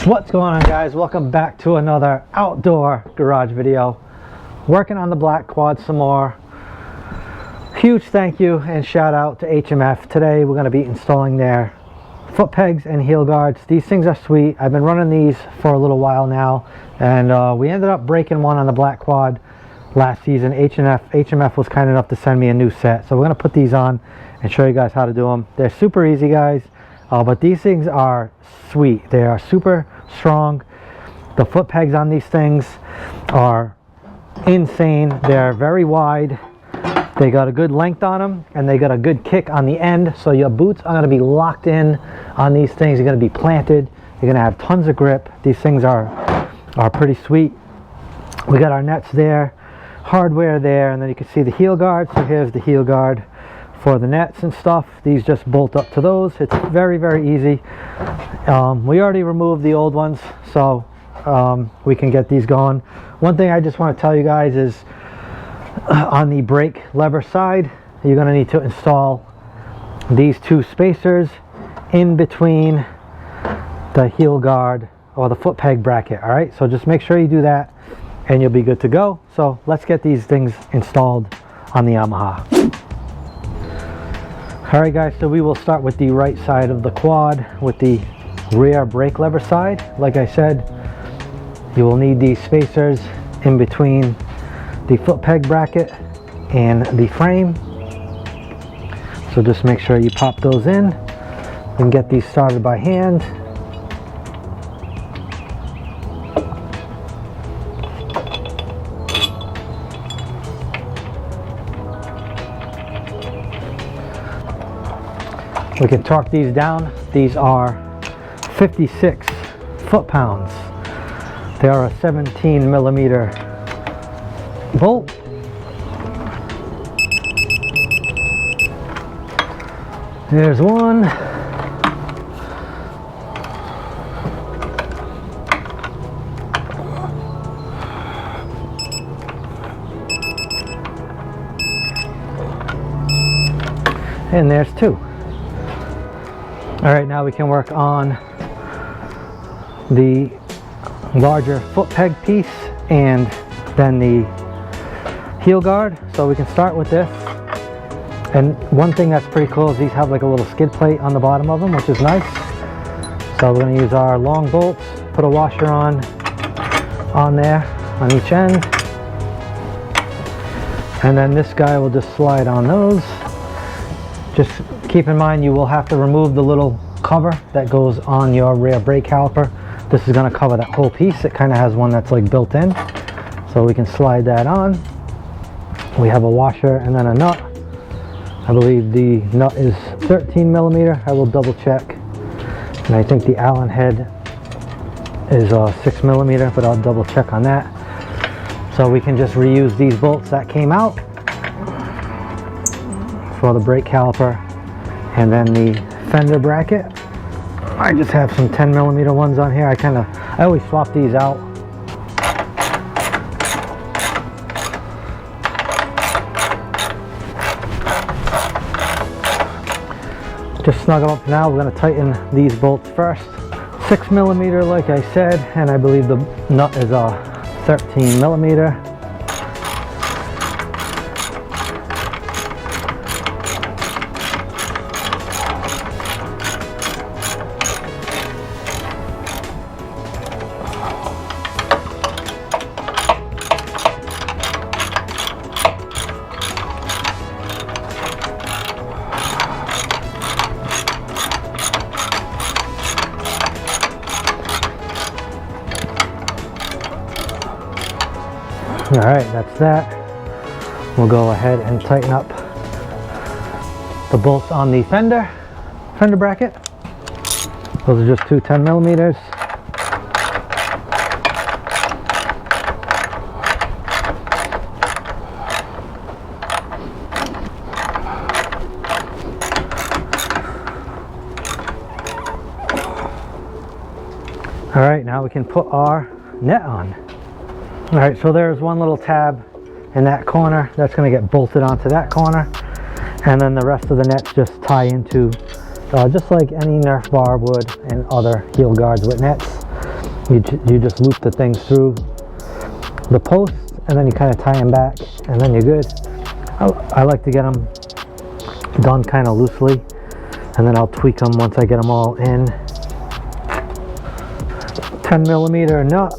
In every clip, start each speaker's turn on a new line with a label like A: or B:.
A: What's going on, guys? Welcome back to another outdoor garage video. Working on the black quad some more. Huge thank you and shout out to HMF. Today we're going to be installing their foot pegs and heel guards. These things are sweet. I've been running these for a little while now, and we ended up breaking one on the black quad last season. HMF was kind enough to send me a new set, so we're going to put these on and show you guys how to do them. They're super easy, guys. But these things are sweet. They are super strong. The foot pegs on these things are insane. They're very wide. They got a good length on them, and they got a good kick on the end. So your boots are going to be locked in on these things. You're going to be planted. You're going to have tons of grip. These things are pretty sweet. We got our nets there, hardware there, and then you can see the heel guard. So here's the heel guard for the nets and stuff. These just bolt up to those. It's very, very easy. We already removed the old ones, so we can get these going. One thing I just want to tell you guys is on the brake lever side, you're going to need to install these two spacers in between the heel guard or the foot peg bracket. All right, so just make sure you do that and you'll be good to go. So let's get these things installed on the Yamaha. Alright, guys, so we will start with the right side of the quad with the rear brake lever side. Like I said, you will need these spacers in between the foot peg bracket and the frame. So just make sure you pop those in and get these started by hand. We can torque these down. These are 56 foot-pounds. They are a 17mm bolt. There's one. And there's two. All right, now we can work on the larger foot peg piece and then the heel guard. So we can start with this. And one thing that's pretty cool is these have like a little skid plate on the bottom of them, which is nice. So we're going to use our long bolts, put a washer on there on each end. And then this guy will just slide on those. Just keep in mind you will have to remove the little cover that goes on your rear brake caliper. This is going to cover that whole piece. It kind of has one that's like built in, so we can slide that on. We have a washer and then a nut. I believe the nut is 13mm. I will double check, and I think the Allen head is 6mm, but I'll double check on that. So we can just reuse these bolts that came out for the brake caliper and then the fender bracket. I just have some 10mm ones on here. I always swap these out. Just snug them up now. We're going to tighten these bolts first. 6mm, like I said, and I believe the nut is 13mm. All right, that's that. We'll go ahead and tighten up the bolts on the fender bracket. Those are just two 10mm. All right, now we can put our net on. All right, so there's one little tab in that corner that's going to get bolted onto that corner, and then the rest of the nets just tie into just like any Nerf bar would and other heel guards with nets. You just loop the things through the post, and then you kind of tie them back, and then you're good. I like to get them done kind of loosely, and then I'll tweak them once I get them all in. 10mm nut,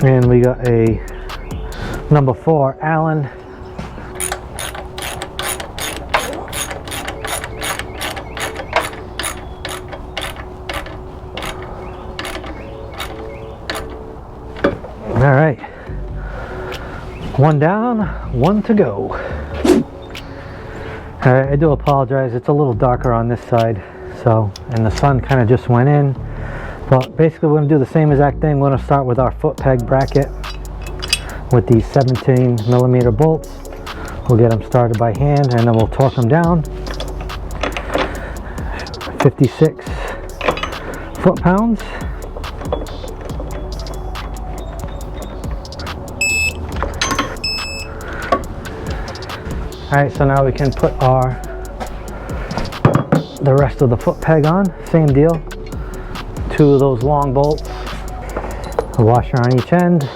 A: and we got a number 4 Allen. All right, one down, one to go. All right, I do apologize. It's a little darker on this side, so, and the sun kind of just went in. But basically, we're going to do the same exact thing. We're going to start with our foot peg bracket with these 17mm bolts. We'll get them started by hand, and then we'll torque them down. 56 foot-pounds. Alright, so now we can put the rest of the foot peg on. Same deal. 2 of those long bolts. A washer on each end.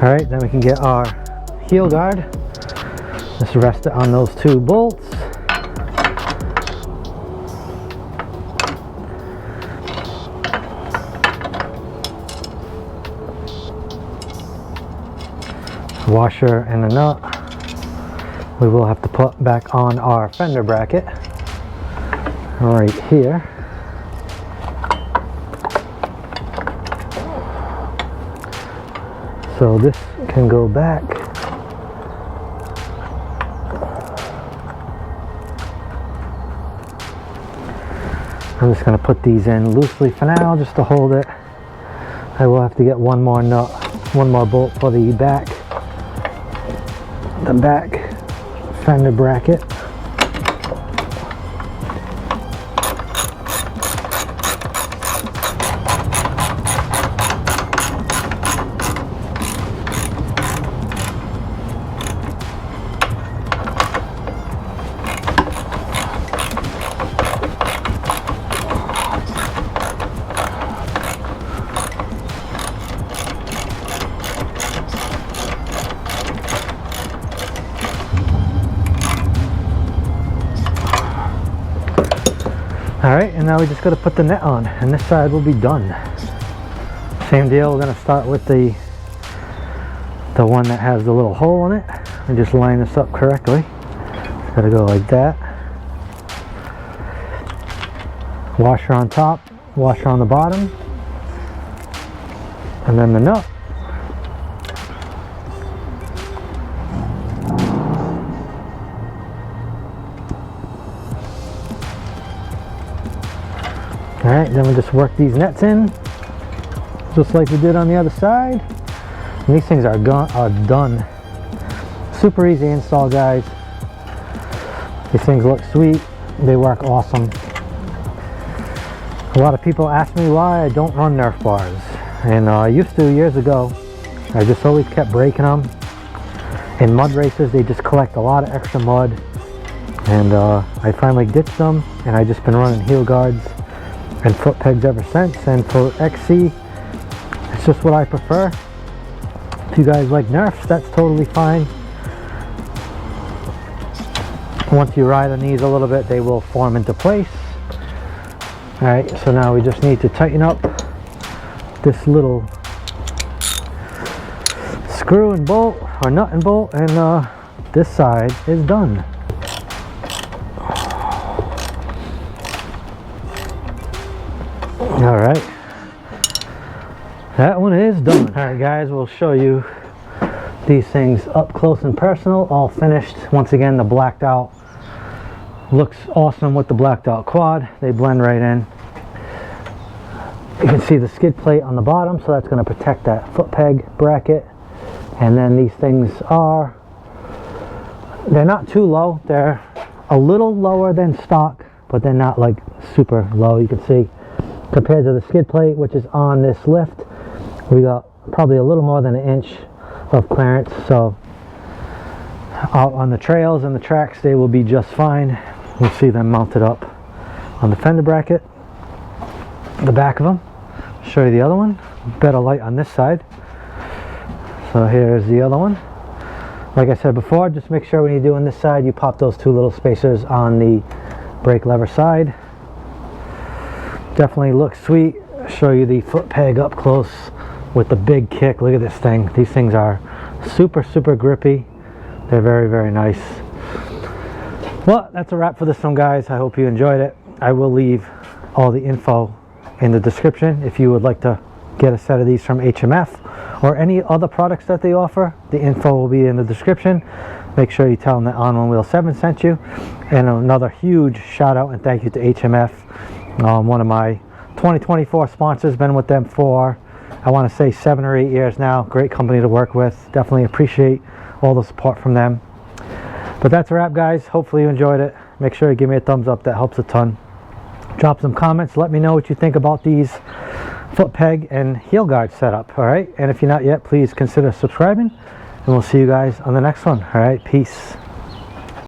A: Alright, then we can get our heel guard. Just rest it on those 2 bolts. Washer and a nut. We will have to put back on our fender bracket right here. So this can go back. I'm just going to put these in loosely for now, just to hold it. I will have to get one more nut, one more bolt for the back fender bracket. Alright, and now we just got to put the net on, and this side will be done. Same deal, we're going to start with the one that has the little hole in it, and just line this up correctly. Got to go like that. Washer on top, washer on the bottom, and then the nut. Alright, then we just work these nets in, just like we did on the other side. And these things are done. Super easy install, guys. These things look sweet. They work awesome. A lot of people ask me why I don't run Nerf bars. And I used to years ago. I just always kept breaking them. In mud races, they just collect a lot of extra mud. And I finally ditched them, and I just been running heel guards and foot pegs ever since. And for XC, it's just what I prefer. If you guys like Nerfs, that's totally fine. Once you ride on these a little bit, they will form into place. Alright, so now we just need to tighten up this little screw and bolt, or nut and bolt, and this side is done. Alright, that one is done. Alright guys, we'll show you these things up close and personal, all finished. Once again, the blacked out looks awesome with the blacked out quad. They blend right in. You can see the skid plate on the bottom, so that's going to protect that foot peg bracket. And then these things they're not too low. They're a little lower than stock, but they're not like super low. You can see compared to the skid plate, which is on this lift. We got probably a little more than an inch of clearance, so out on the trails and the tracks they will be just fine. We'll see them mounted up on the fender bracket, the back of them. Show you the other one. Better light on this side. So here's the other one. Like I said before, just make sure when you're doing this side you pop those two little spacers on the brake lever side. Definitely looks sweet. Show you the foot peg up close with the big kick. Look at this thing. These things are super grippy. They're very nice. Well, that's a wrap for this one, guys. I hope you enjoyed it. I will leave all the info in the description if you would like to get a set of these from HMF or any other products that they offer. The info will be in the description. Make sure you tell them that On One Wheel 7 sent you. And another huge shout out and thank you to HMF, one of my 2024 sponsors. Been with them for, I want to say, 7 or 8 years now. Great company to work with. Definitely appreciate all the support from them. But that's a wrap, guys. Hopefully you enjoyed it. Make sure you give me a thumbs up. That helps a ton. Drop some comments. Let me know what you think about these foot peg and heel guard setup. All right, and if you're not yet, please consider subscribing, and we'll see you guys on the next one. All right, peace.